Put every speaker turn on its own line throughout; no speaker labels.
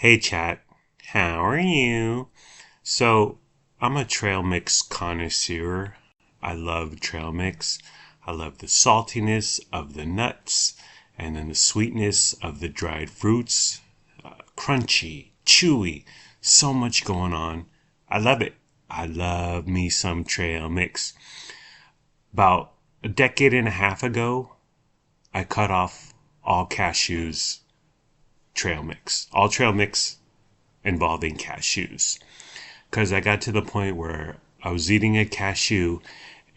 Hey chat, how are you? So, I'm a trail mix connoisseur. I love trail mix. I love the saltiness of the nuts and then the sweetness of the dried fruits. Crunchy, chewy, so much going on. I love it. I love me some trail mix. About a decade and a half ago, I cut off all cashews trail mix. All trail mix involving cashews. Because I got to the point where I was eating a cashew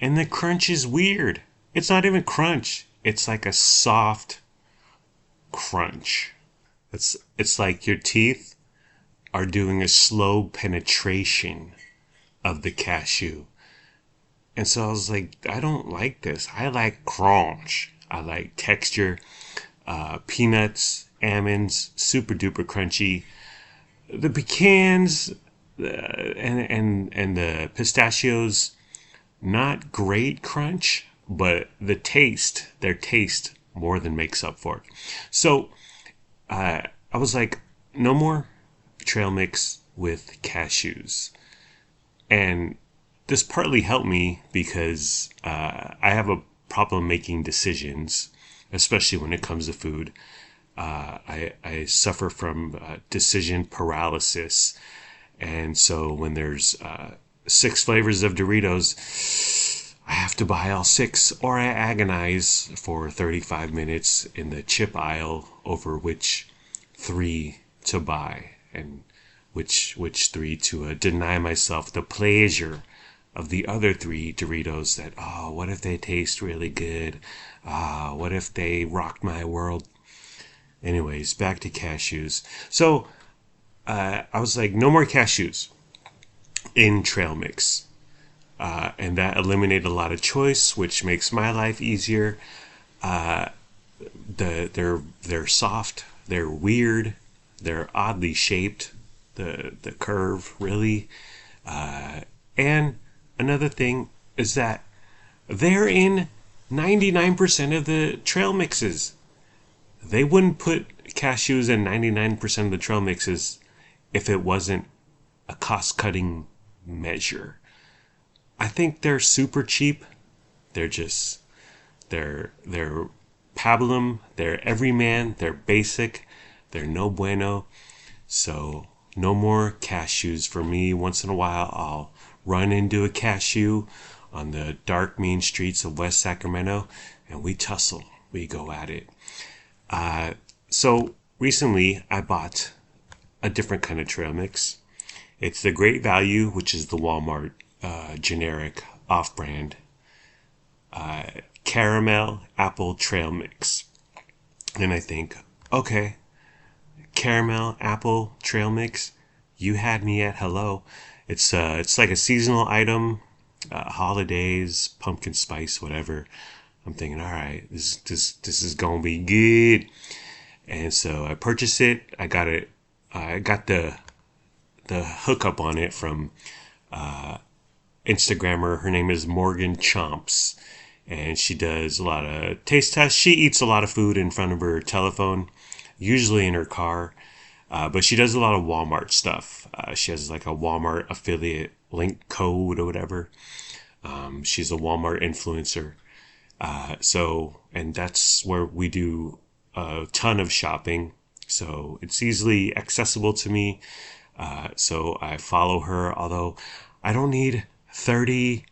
and the crunch is weird. It's not even crunch, it's like a soft crunch. It's like your teeth are doing a slow penetration of the cashew. And so I was like, I don't like this. I like crunch. I like texture. Peanuts, almonds, super duper crunchy. The pecans and the pistachios, not great crunch, but their taste more than makes up for it. So I was like, no more trail mix with cashews. And this partly helped me because I have a problem making decisions, especially when it comes to food. I suffer from decision paralysis. And so when there's six flavors of Doritos, I have to buy all six, or I agonize for 35 minutes in the chip aisle over which three to buy and which three to deny myself the pleasure of the other three Doritos that, oh, what if they taste really good? What if they rocked my world? Anyways, back to cashews. So I was like, no more cashews in trail mix. And that eliminated a lot of choice, which makes my life easier. They're soft, they're weird, they're oddly shaped. The curve really. And another thing is that they're in 99% of the trail mixes. They wouldn't put cashews in 99% of the trail mixes if it wasn't a cost cutting measure. I think they're super cheap. They're just they're pablum, they're everyman, they're basic, they're no bueno. So no more cashews for me. Once in a while I'll run into a cashew on the dark mean streets of West Sacramento and we tussle. We go at it. So recently I bought a different kind of trail mix. It's the Great Value, which is the Walmart generic off-brand caramel apple trail mix. And I think, okay, caramel apple trail mix, you had me at hello. It's like a seasonal item, holidays, pumpkin spice, whatever. I'm thinking, all right, this is gonna be good. And so I purchased it. I got it. I got the hookup on it from Instagrammer. Her name is Morgan Chomps, and she does a lot of taste tests. She eats a lot of food in front of her telephone, usually in her car, but she does a lot of Walmart stuff. She has like a Walmart affiliate link code or whatever. She's a Walmart influencer. And that's where we do a ton of shopping. So it's easily accessible to me. So I follow her, although I don't need 30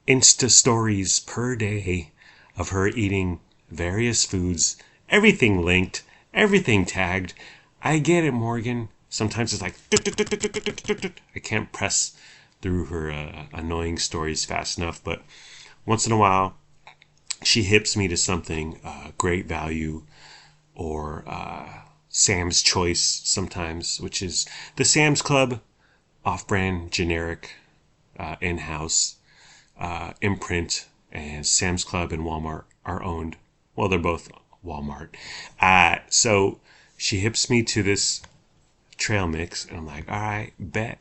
Insta stories per day of her eating various foods, everything linked, everything tagged. I get it, Morgan. Sometimes it's like, I can't press through her annoying stories fast enough, but once in a while, she hips me to something Great Value or Sam's Choice sometimes, which is the Sam's Club off-brand generic in-house imprint, and Sam's Club and Walmart are owned. Well, they're both Walmart. So she hips me to this trail mix, and I'm like, all right, bet.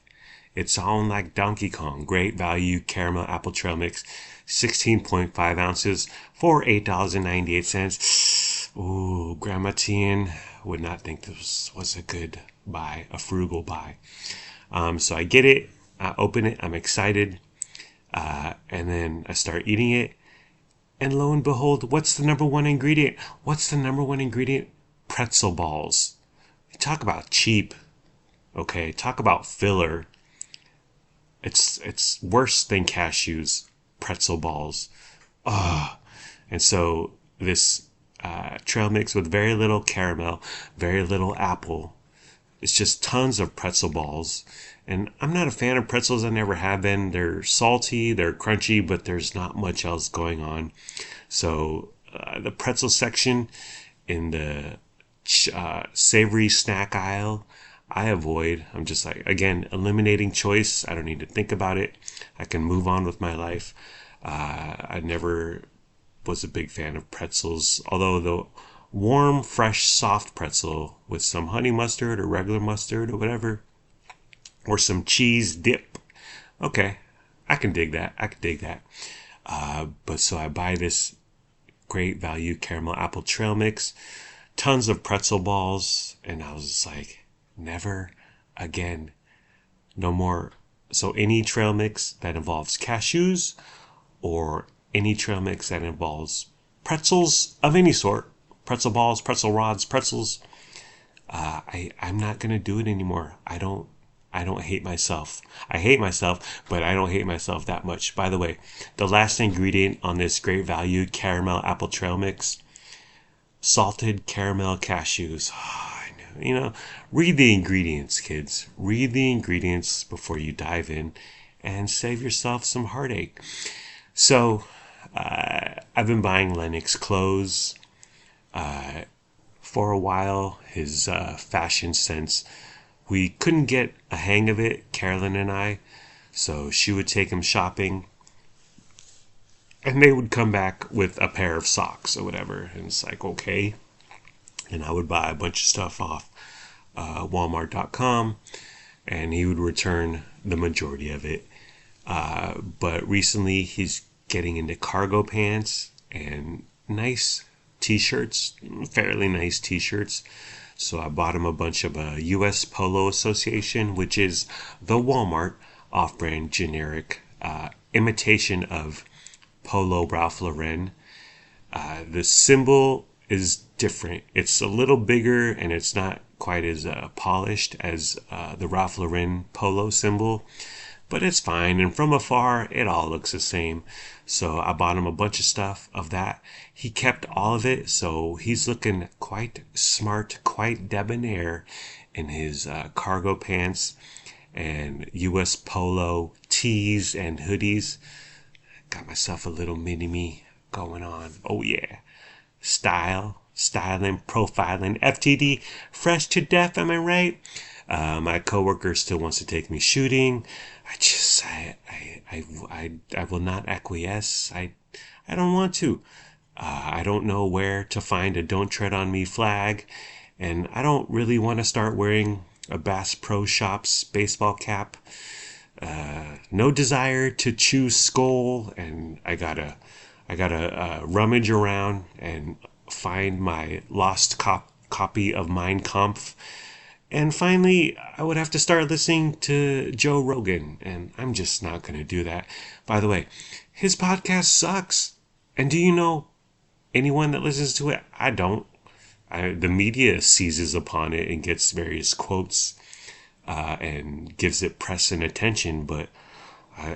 It's on like Donkey Kong. Great Value caramel apple trail mix, 16.5 ounces for $8.98. Ooh, Grandma Tien would not think this was a good buy, a frugal buy. So I get it, I open it, I'm excited, and then I start eating it. And lo and behold, what's the number one ingredient? What's the number one ingredient? Pretzel balls. You talk about cheap, okay? Talk about filler. It's worse than cashews. Pretzel balls. And so this trail mix with very little caramel, very little apple. It's just tons of pretzel balls. And I'm not a fan of pretzels. I never have been. They're salty, they're crunchy, but there's not much else going on. So the pretzel section in the savory snack aisle, I avoid. I'm just like, again, eliminating choice. I don't need to think about it. I can move on with my life. I never was a big fan of pretzels, although the warm, fresh, soft pretzel with some honey mustard or regular mustard or whatever, or some cheese dip. Okay, I can dig that. I can dig that. But so I buy this great value caramel apple trail mix, tons of pretzel balls, and I was just like, never again. No more. So any trail mix that involves cashews or any trail mix that involves pretzels of any sort, pretzel balls, pretzel rods, pretzels, I'm not gonna do it anymore. I don't hate myself. I hate myself, but I don't hate myself that much. By the way, the last ingredient on this great value caramel apple trail mix, salted caramel cashews. Read the ingredients, kids. Read the ingredients before you dive in and save yourself some heartache. So, I've been buying Lennox clothes for a while. His fashion sense, we couldn't get a hang of it, Carolyn and I. So she would take him shopping, and they would come back with a pair of socks or whatever. And it's like, okay. And I would buy a bunch of stuff off Walmart.com, and he would return the majority of it. But recently, he's getting into cargo pants and nice t-shirts, fairly nice t-shirts. So I bought him a bunch of U.S. Polo Association, which is the Walmart off-brand generic imitation of Polo Ralph Lauren. The symbol is different. It's a little bigger and it's not quite as polished as the Ralph Lauren Polo symbol, but it's fine. And from afar, it all looks the same. So I bought him a bunch of stuff of that. He kept all of it, so he's looking quite smart, quite debonair in his cargo pants and U.S. Polo tees and hoodies. Got myself a little mini-me going on. Oh yeah. Styling, profiling, FTD, fresh to death, am I right? My coworker still wants to take me shooting. I will not acquiesce. I don't want to. I don't know where to find a "Don't Tread on Me" flag, and I don't really want to start wearing a Bass Pro Shops baseball cap. No desire to chew skull, and I gotta rummage around and find my lost copy of Mein Kampf. And finally, I would have to start listening to Joe Rogan, and I'm just not going to do that. By the way, his podcast sucks. And do you know anyone that listens to it? I don't. The media seizes upon it and gets various quotes and gives it press and attention, but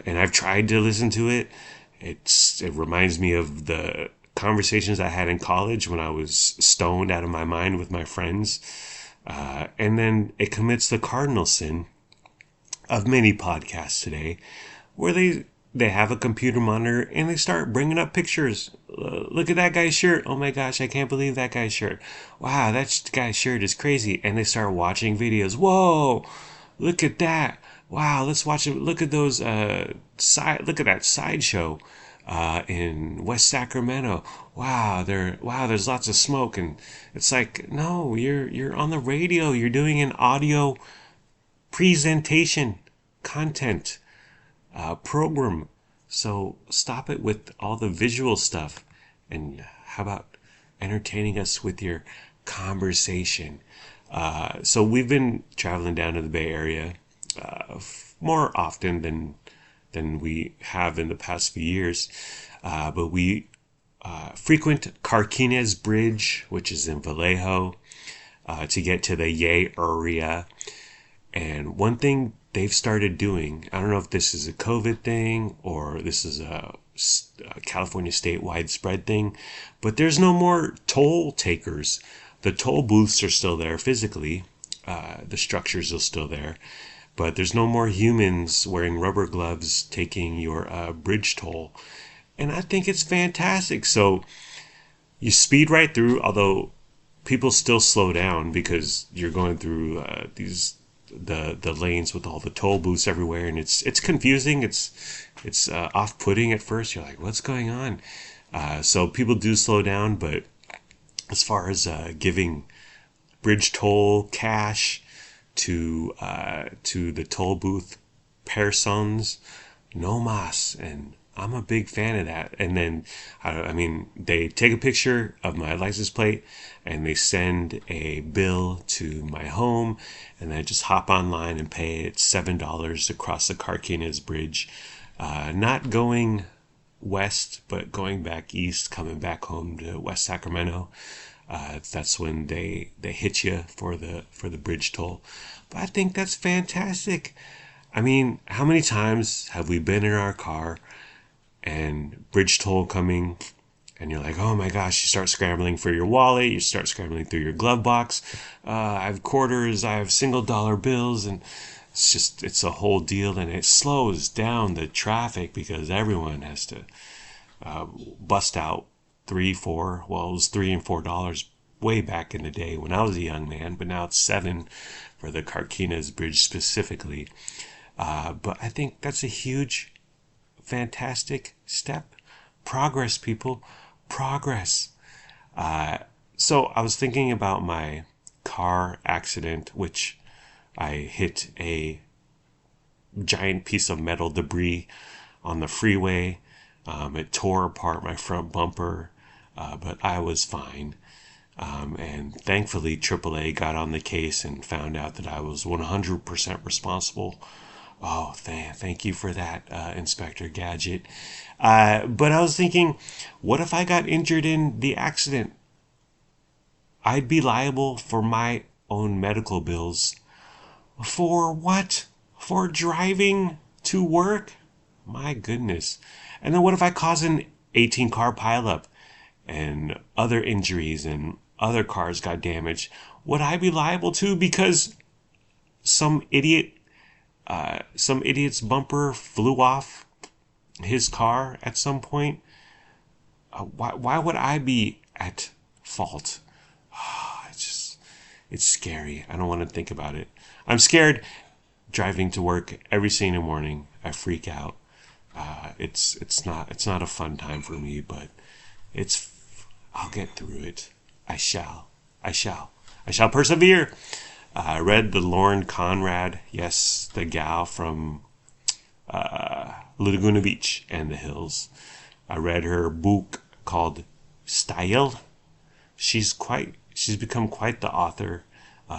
and I've tried to listen to it. It reminds me of the conversations I had in college when I was stoned out of my mind with my friends. And then it commits the cardinal sin of many podcasts today, where they have a computer monitor and they start bringing up pictures. Look at that guy's shirt. Oh my gosh, I can't believe that guy's shirt. Wow, that guy's shirt is crazy. And they start watching videos. Whoa, look at that. Wow, let's watch it. Look at those look at that sideshow in West Sacramento. There's lots of smoke, and it's like, no, you're on the radio. You're doing an audio presentation, content program. So stop it with all the visual stuff, and how about entertaining us with your conversation. So we've been traveling down to the Bay Area more often than we have in the past few years. But we frequent Carquinez Bridge, which is in Vallejo, to get to the Yay area. And one thing they've started doing, I don't know if this is a COVID thing or this is a California state widespread thing, but there's no more toll takers. The toll booths are still there physically, the structures are still there, but there's no more humans wearing rubber gloves taking your bridge toll. And I think it's fantastic. So you speed right through, although people still slow down because you're going through the lanes with all the toll booths everywhere, and it's confusing. It's off-putting at first. You're like, what's going on? So people do slow down, but as far as giving bridge toll cash to the toll booth persons, no mas, and I'm a big fan of that. And then, I mean, they take a picture of my license plate and they send a bill to my home, and I just hop online and pay it $7 across the Carquinez Bridge. Not going west, but going back east, coming back home to West Sacramento. That's when they hit you for the bridge toll. But I think that's fantastic. I mean, how many times have we been in our car and bridge toll coming, and you're like, oh my gosh, you start scrambling for your wallet, you start scrambling through your glove box. I have quarters, I have single dollar bills, and it's a whole deal, and it slows down the traffic because everyone has to bust out three, four. Well, it was $3 and $4 way back in the day when I was a young man, but now it's $7 for the Carquinez Bridge specifically. But I think that's a huge, fantastic step. Progress, people. Progress. So I was thinking about my car accident, which I hit a giant piece of metal debris on the freeway. It tore apart my front bumper, but I was fine. And thankfully, AAA got on the case and found out that I was 100% responsible. Oh, thank you for that, Inspector Gadget. But I was thinking, what if I got injured in the accident? I'd be liable for my own medical bills. For what? For driving to work? My goodness. And then what if I cause an 18 car pileup and other injuries and other cars got damaged? Would I be liable too because some idiot's bumper flew off his car at some point? Why would I be at fault? It's scary. I don't want to think about it. I'm scared driving to work every single morning. I freak out. It's not a fun time for me, but I'll get through it. I shall persevere. I read the Lauren Conrad, yes, the gal from Laguna Beach and the Hills. I read her book called Style. She's become quite the author.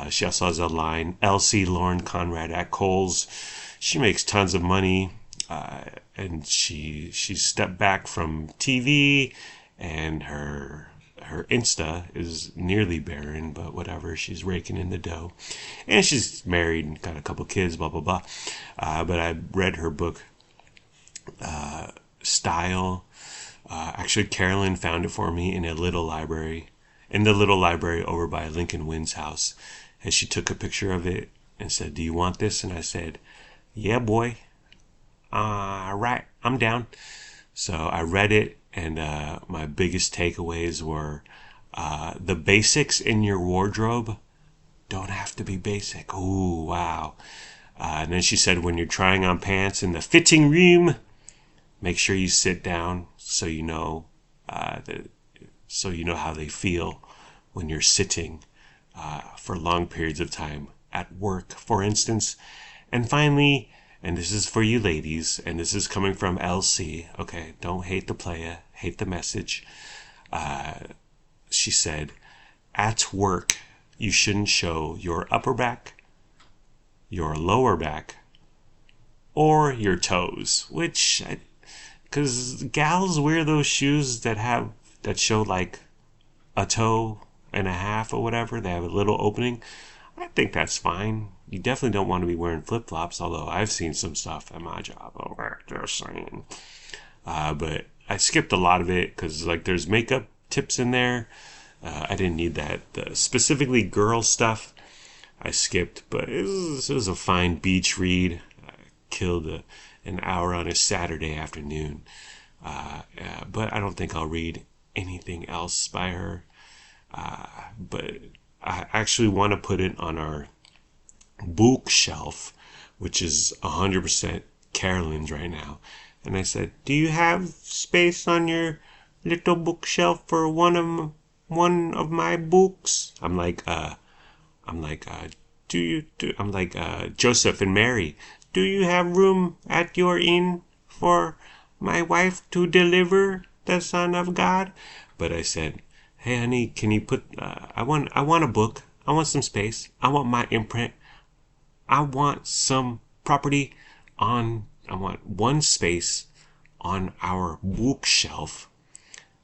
She also has a line, LC Lauren Conrad at Kohl's. She makes tons of money, and she stepped back from TV, and her Insta is nearly barren, but whatever. She's raking in the dough, and she's married and got a couple kids. Blah blah blah. But I read her book, Style. Actually, Carolyn found it for me in the little library over by Lincoln Wynn's house, and she took a picture of it and said, "Do you want this?" And I said, "Yeah, boy. Right, I'm down." So I read it, and my biggest takeaways were the basics in your wardrobe don't have to be basic. Ooh, wow. And then she said, when you're trying on pants in the fitting room, make sure you sit down so you know how they feel when you're sitting for long periods of time at work, for instance. And finally, and this is for you ladies, and this is coming from LC, okay, don't hate the playa, hate the message. she said, at work, you shouldn't show your upper back, your lower back, or your toes, which, because gals wear those shoes that show like a toe and a half or whatever. They have a little opening. I think that's fine. You definitely don't want to be wearing flip flops, although I've seen some stuff at my job. Oh, just saying. But I skipped a lot of it because like there's makeup tips in there. I didn't need that. Specifically girl stuff, I skipped. But it was a fine beach read. I killed an hour on a Saturday afternoon. But I don't think I'll read anything else by her. But I actually want to put it on our bookshelf, which is 100% Carolyn's right now. And I said, "Do you have space on your little bookshelf for one of my books?" Do you do? I'm like Joseph and Mary. Do you have room at your inn for my wife to deliver the Son of God? But I said, "Hey, honey, can you put? I want a book. I want some space. I want my imprint. I want some property on. I want one space on our bookshelf."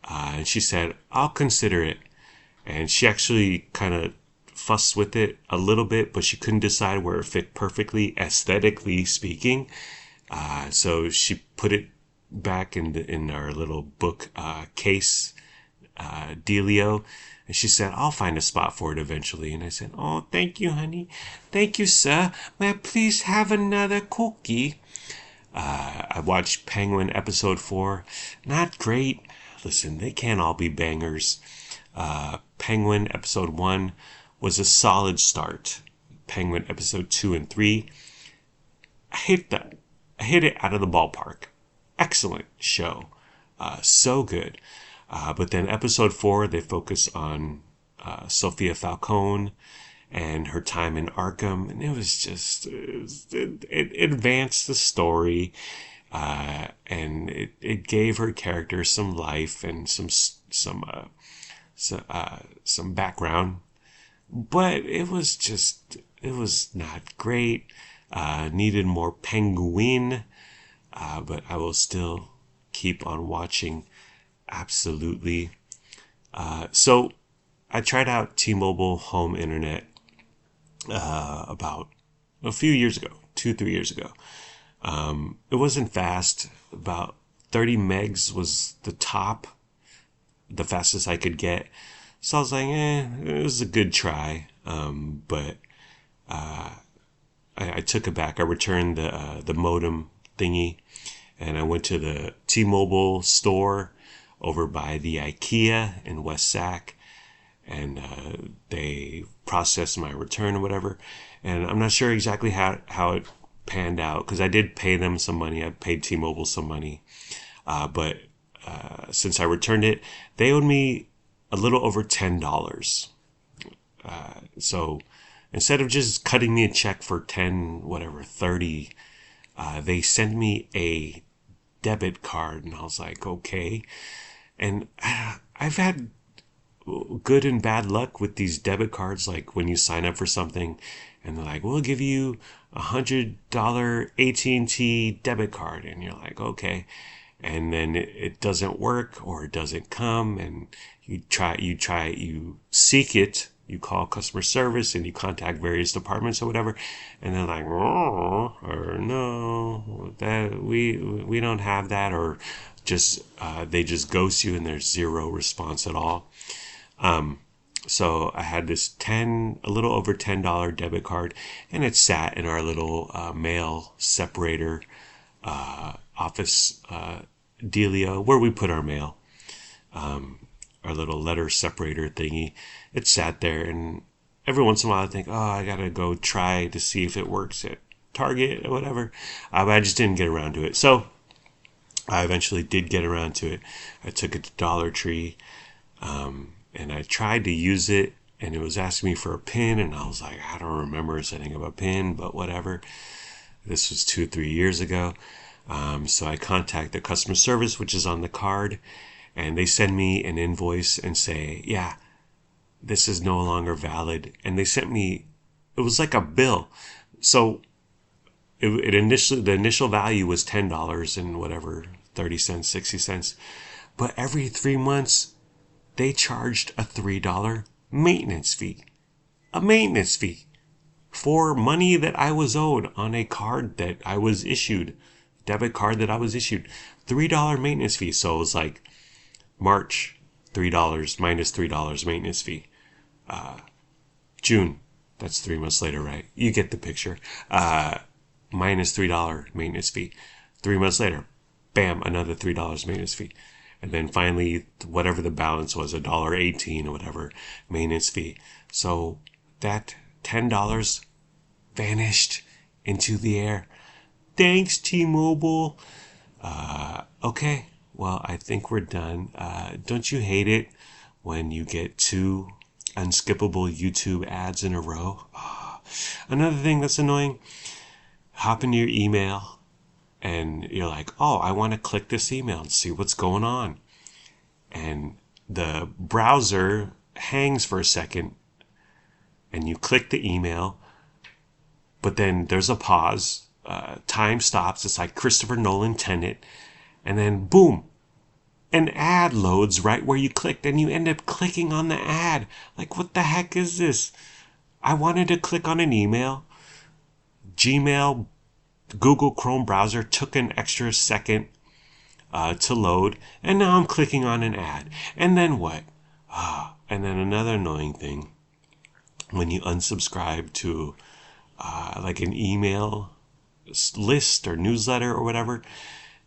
And she said, "I'll consider it." And she actually kind of fussed with it a little bit, but she couldn't decide where it fit perfectly, aesthetically speaking. So she put it back in our little book case dealio. And she said, "I'll find a spot for it eventually." And I said, "Oh, thank you, honey. Thank you, sir. May I please have another cookie?" I watched Penguin episode 4. Not great. Listen, they can't all be bangers. Penguin episode 1 was a solid start. Penguin episode 2 and 3, I hit it out of the ballpark. Excellent show. So good. But then episode 4, they focus on Sophia Falcone and her time in Arkham, and it was just it advanced the story, and it gave her character some life and some background, but it was not great. Needed more Penguin, but I will still keep on watching. Absolutely. So I tried out T-Mobile home internet about a few years ago, 3 years ago. It wasn't fast. About 30 megs was the fastest I could get. So I was like, it was a good try. But I took it back. I returned the modem thingy, and I went to the T-Mobile store over by the IKEA in West Sac, and they processed my return or whatever. And I'm not sure exactly how it panned out, because I did pay them some money. I paid T-Mobile some money, but since I returned it, they owed me a little over $10. So instead of just cutting me a check for 10, whatever, 30, they sent me a debit card, and I was like, okay. And I've had good and bad luck with these debit cards. Like when you sign up for something and they're like, "We'll give you $100 AT&T debit card," and you're like, okay. And then it doesn't work, or it doesn't come, and you seek it, you call customer service, and you contact various departments or whatever, and they're like, "Oh, or no, that we don't have that," or just they just ghost you, and there's zero response at all. So I had this a little over $10 debit card, and it sat in our little mail separator office dealio where we put our mail, our little letter separator thingy. It sat there, and every once in a while I think, oh, I gotta go try to see if it works at Target or whatever. But I just didn't get around to it. So I eventually did get around to it. I took it to Dollar Tree, and I tried to use it, and it was asking me for a PIN, and I was like, I don't remember setting up a PIN, but whatever. This was 3 years ago. So I contacted the customer service, which is on the card, and they send me an invoice and say, yeah, this is no longer valid. And they sent me, it was like a bill. So it initially, the initial value was $10 and whatever, 30 cents, 60 cents. But every 3 months, they charged a $3 maintenance fee. A maintenance fee for money that I was owed on a card that I was issued, debit card that I was issued. $3 maintenance fee. So it was like March, $3 minus $3 maintenance fee. June, that's 3 months later, right? You get the picture. Minus $3 maintenance fee. 3 months later, bam, another $3 maintenance fee. And then finally, whatever the balance was, $1.18 or whatever maintenance fee. So that $10 vanished into the air. Thanks, T-Mobile. Okay, well, I think we're done. Don't you hate it when you get two unskippable YouTube ads in a row? Another thing that's annoying, hop into your email and you're like, oh, I want to click this email and see what's going on. And the browser hangs for a second and you click the email, but then there's a pause. Time stops. It's like Christopher Nolan Tenet. And then boom, an ad loads right where you clicked and you end up clicking on the ad. Like, what the heck is this? I wanted to click on an email. Gmail, Google Chrome browser took an extra second to load, and now I'm clicking on an ad. And then what? And then another annoying thing, when you unsubscribe to like an email list or newsletter or whatever,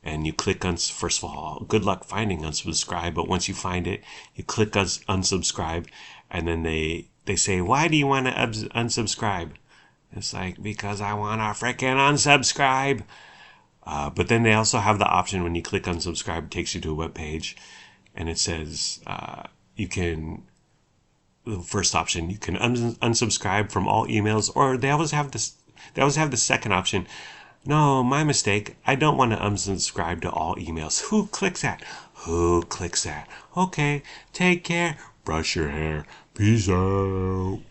and you click on, first of all, good luck finding unsubscribe, but once you find it, you click on unsubscribe, and then they say, why do you want to unsubscribe? It's like, because I want to freaking unsubscribe. But then they also have the option when you click unsubscribe, it takes you to a web page, and it says you can, the first option, you can unsubscribe from all emails, or they always have this. They always have the second option. No, my mistake. I don't want to unsubscribe to all emails. Who clicks that? Who clicks that? Okay, take care. Brush your hair. Peace out.